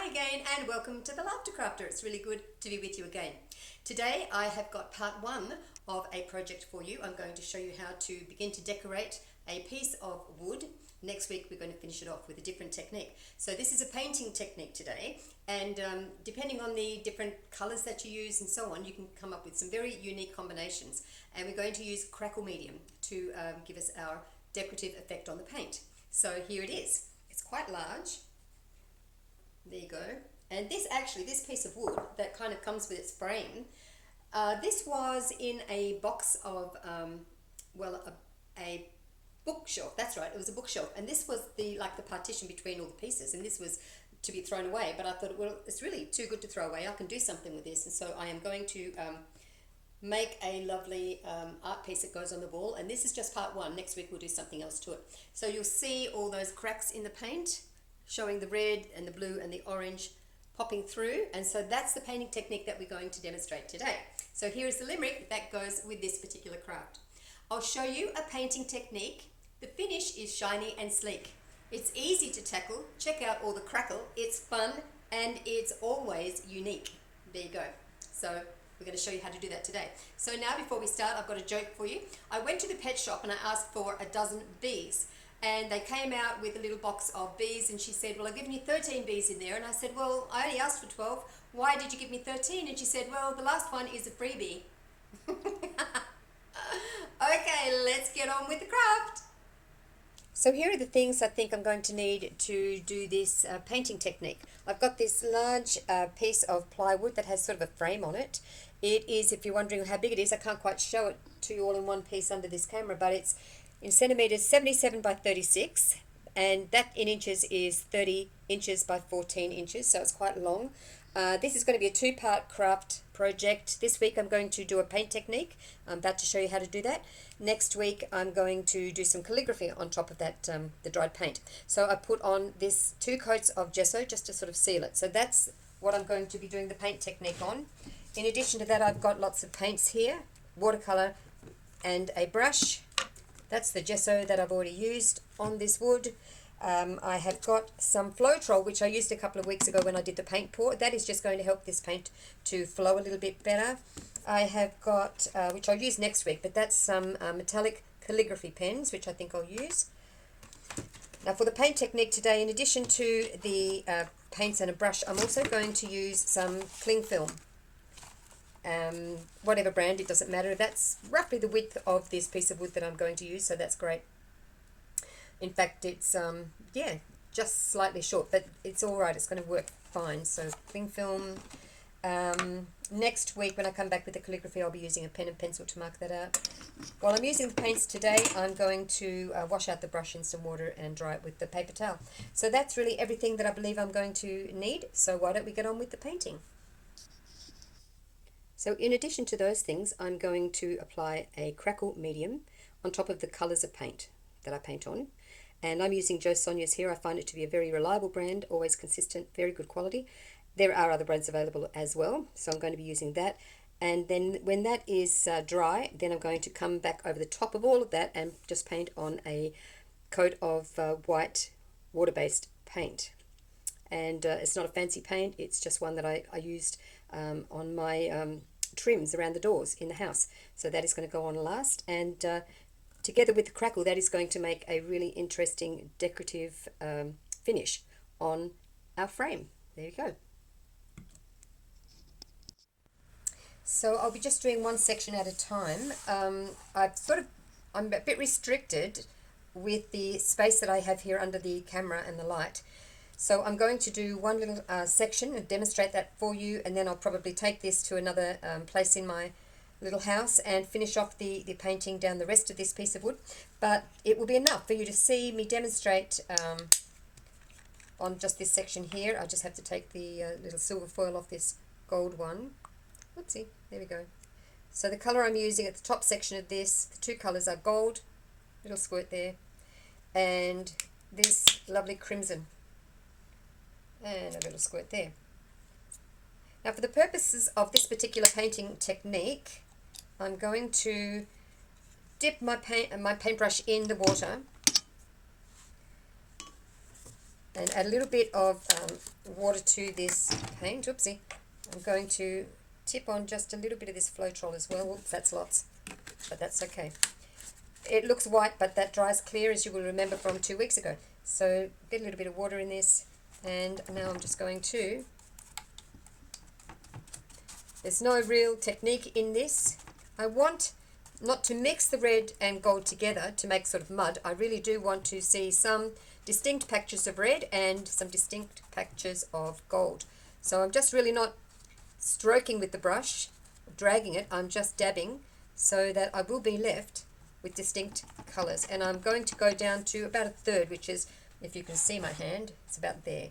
again and welcome to the Laughter Crafter. It's really good to be with you again. Today I have got part one of a project for you. I'm going to show you how to begin to decorate a piece of wood. Next week we're going to finish it off with a different technique. So this is a painting technique today, and depending on the different colors that you use and so on, you can come up with some very unique combinations. And we're going to use Crackle medium to give us our decorative effect on the paint. So here it is. It's quite large. There you go. And this piece of wood that kind of comes with its frame, this was in a box of, a bookshelf. That's right, it was a bookshelf. And this was the partition between all the pieces. And this was to be thrown away. But I thought, well, it's really too good to throw away. I can do something with this. And so I am going to make a lovely art piece that goes on the wall. And this is just part one. Next week we'll do something else to it. So you'll see all those cracks in the paint, showing the red and the blue and the orange popping through. And so that's the painting technique that we're going to demonstrate today. So here is the limerick that goes with this particular craft. I'll show you a painting technique. The finish is shiny and sleek. It's easy to tackle. Check out all the crackle. It's fun and it's always unique. There you go. So we're going to show you how to do that today. So now before we start, I've got a joke for you. I went to the pet shop and I asked for a dozen bees. And they came out with a little box of bees, and she said, well, I've given you 13 bees in there. And I said, well, I only asked for 12. Why did you give me 13? And she said, well, the last one is a freebie. Okay, let's get on with the craft. So here are the things I think I'm going to need to do this painting technique. I've got this large piece of plywood that has sort of a frame on it. It is, if you're wondering how big it is, I can't quite show it to you all in one piece under this camera, but it's in centimeters 77 by 36, and that in inches is 30 inches by 14 inches, so it's quite long. This is going to be a two-part craft project. This week I'm going to do a paint technique. I'm about to show you how to do that. Next week I'm going to do some calligraphy on top of that, the dried paint. So I put on this 2 coats of gesso just to sort of seal it. So that's what I'm going to be doing the paint technique on. In addition to that, I've got lots of paints here, watercolor and a brush. That's the gesso that I've already used on this wood. I have got some Floetrol, which I used a couple of weeks ago when I did the paint pour. That is just going to help this paint to flow a little bit better. I have got, which I'll use next week, but that's some metallic calligraphy pens, which I think I'll use. Now for the paint technique today, in addition to the paints and a brush, I'm also going to use some cling film. Whatever brand, it doesn't matter. That's roughly the width of this piece of wood that I'm going to use, so that's great. In fact, it's just slightly short, but it's all right. It's going to work fine. So cling film. Next week when I come back with the calligraphy, I'll be using a pen and pencil to mark that out. While I'm using the paints today, I'm going to wash out the brush in some water and dry it with the paper towel. So that's really everything that I believe I'm going to need. So why don't we get on with the painting? So in addition to those things, I'm going to apply a Crackle medium on top of the colours of paint that I paint on. And I'm using Jo Sonja's here. I find it to be a very reliable brand, always consistent, very good quality. There are other brands available as well, so I'm going to be using that. And then when that is dry, then I'm going to come back over the top of all of that and just paint on a coat of white water-based paint. And it's not a fancy paint, it's just one that I used on my trims around the doors in the house. So that is going to go on last, and together with the crackle, that is going to make a really interesting decorative finish on our frame. There you go. So I'll be just doing one section at a time. I'm a bit restricted with the space that I have here under the camera and the light. So I'm going to do one little section and demonstrate that for you, and then I'll probably take this to another place in my little house and finish off the painting down the rest of this piece of wood. But it will be enough for you to see me demonstrate on just this section here. I just have to take the little silver foil off this gold one. Oopsie, there we go. So the colour I'm using at the top section of this, the 2 colours are gold, little squirt there, and this lovely crimson. And a little squirt there. Now for the purposes of this particular painting technique, I'm going to dip my paintbrush in the water and add a little bit of water to this paint. Oopsie. I'm going to tip on just a little bit of this Floetrol as well. Oops, that's lots, but that's okay. It looks white, but that dries clear, as you will remember from 2 weeks ago. So get a little bit of water in this, and now I'm just going to, there's no real technique in this. I want not to mix the red and gold together to make sort of mud. I really do want to see some distinct patches of red and some distinct patches of gold. So I'm just really not stroking with the brush, dragging it, I'm just dabbing so that I will be left with distinct colors. And I'm going to go down to about a third, which is, if you can see my hand, it's about there.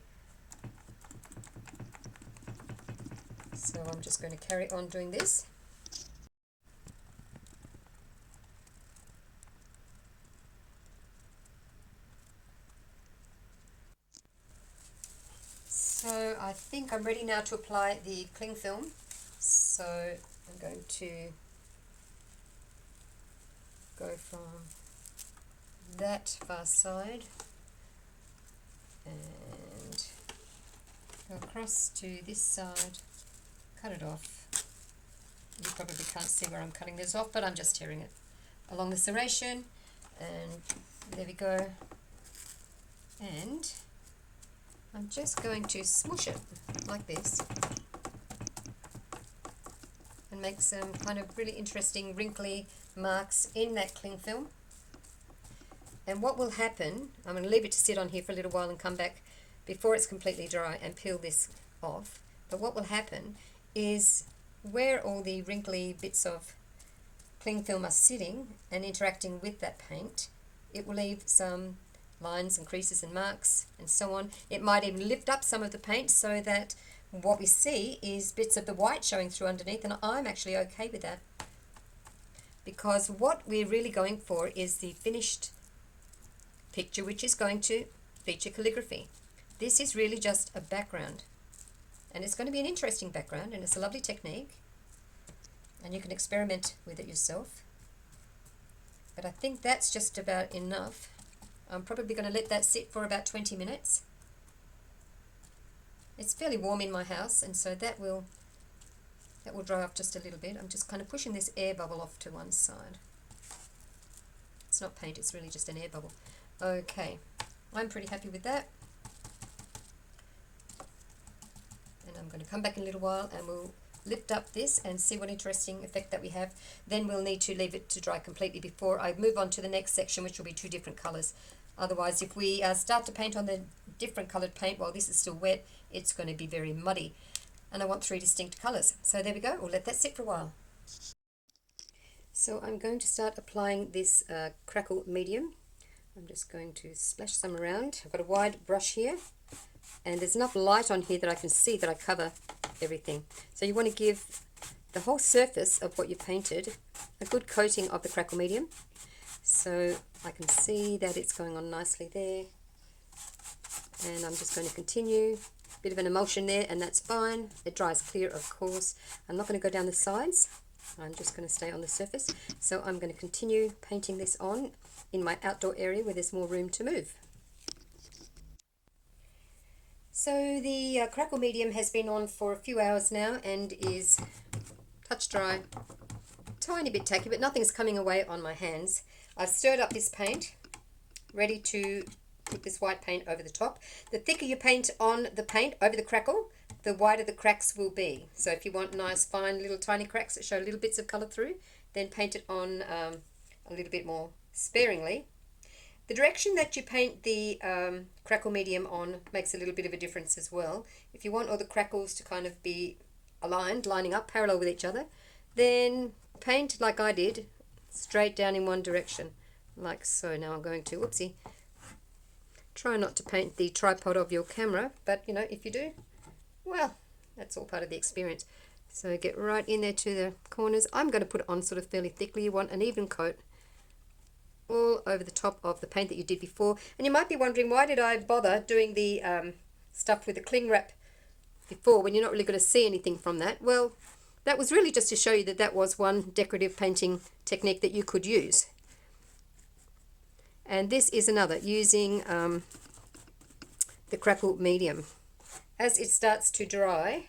So I'm just going to carry on doing this. So I think I'm ready now to apply the cling film. So I'm going to go from that far side and go across to this side, cut it off. You probably can't see where I'm cutting this off, but I'm just tearing it along the serration, and there we go. And I'm just going to smoosh it like this and make some kind of really interesting wrinkly marks in that cling film. And what will happen, I'm going to leave it to sit on here for a little while and come back before it's completely dry and peel this off. But what will happen is where all the wrinkly bits of cling film are sitting and interacting with that paint, it will leave some lines and creases and marks and so on. It might even lift up some of the paint so that what we see is bits of the white showing through underneath, and I'm actually okay with that, because what we're really going for is the finished picture, which is going to feature calligraphy. This is really just a background, and it's going to be an interesting background, and it's a lovely technique, and you can experiment with it yourself. But I think that's just about enough. I'm probably going to let that sit for about 20 minutes. It's fairly warm in my house, and so that will dry off just a little bit. I'm just kind of pushing this air bubble off to one side. It's not paint, it's really just an air bubble. Okay, I'm pretty happy with that. And I'm going to come back in a little while and we'll lift up this and see what interesting effect that we have. Then we'll need to leave it to dry completely before I move on to the next section, which will be 2 different colors. Otherwise, if we start to paint on the different colored paint while this is still wet, it's going to be very muddy. And I want 3 distinct colors. So there we go, we'll let that sit for a while. So I'm going to start applying this Crackle medium. I'm just going to splash some around. I've got a wide brush here, and there's enough light on here that I can see that I cover everything. So you want to give the whole surface of what you painted a good coating of the Crackle medium. So I can see that it's going on nicely there, and I'm just going to continue. A bit of an emulsion there, and that's fine. It dries clear, of course. I'm not going to go down the sides. I'm just going to stay on the surface. So I'm going to continue painting this on in my outdoor area where there's more room to move. So the Crackle medium has been on for a few hours now and is touch dry. Tiny bit tacky, but nothing's coming away on my hands. I've stirred up this paint, ready to put this white paint over the top. The thicker you paint on the paint over the Crackle, the wider the cracks will be. So if you want nice fine little tiny cracks that show little bits of colour through, then paint it on a little bit more sparingly. The direction that you paint the Crackle medium on makes a little bit of a difference as well. If you want all the crackles to kind of be aligned, lining up parallel with each other, then paint like I did, straight down in one direction, like so. Now I'm going to, whoopsie, try not to paint the tripod of your camera, but you know, if you do, well, that's all part of the experience. So get right in there to the corners. I'm going to put it on sort of fairly thickly. You want an even coat all over the top of the paint that you did before. And you might be wondering, why did I bother doing the stuff with the cling wrap before when you're not really going to see anything from that? Well, that was really just to show you that that was one decorative painting technique that you could use. And this is another, using the Crackle medium. As it starts to dry,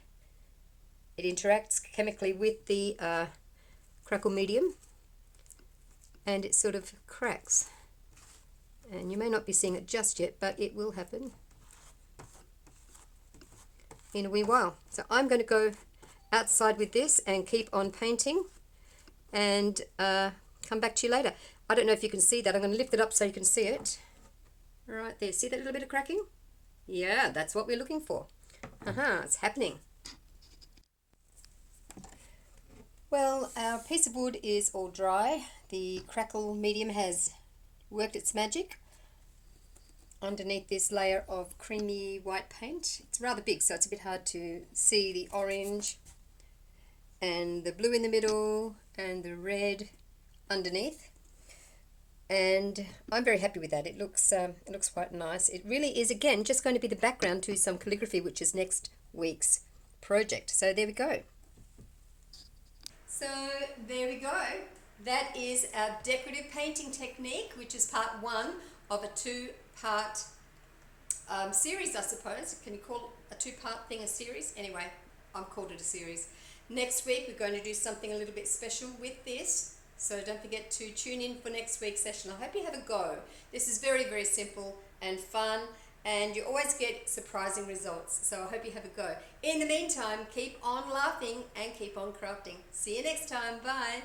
it interacts chemically with the Crackle medium and it sort of cracks. And you may not be seeing it just yet, but it will happen in a wee while. So I'm going to go outside with this and keep on painting and come back to you later. I don't know if you can see that. I'm going to lift it up so you can see it. Right there. See that little bit of cracking? Yeah, that's what we're looking for. It's happening. Well, our piece of wood is all dry. The Crackle medium has worked its magic underneath this layer of creamy white paint. It's rather big, so it's a bit hard to see the orange and the blue in the middle and the red underneath. And I'm very happy with that. It looks quite nice. It really is, again, just going to be the background to some calligraphy, which is next week's project. So there we go. So there we go. That is our decorative painting technique, which is part one of a two-part series, I suppose. Can you call a two-part thing a series? Anyway, I've called it a series. Next week, we're going to do something a little bit special with this. So don't forget to tune in for next week's session. I hope you have a go. This is very, very simple and fun, and you always get surprising results. So I hope you have a go. In the meantime, keep on laughing and keep on crafting. See you next time. Bye.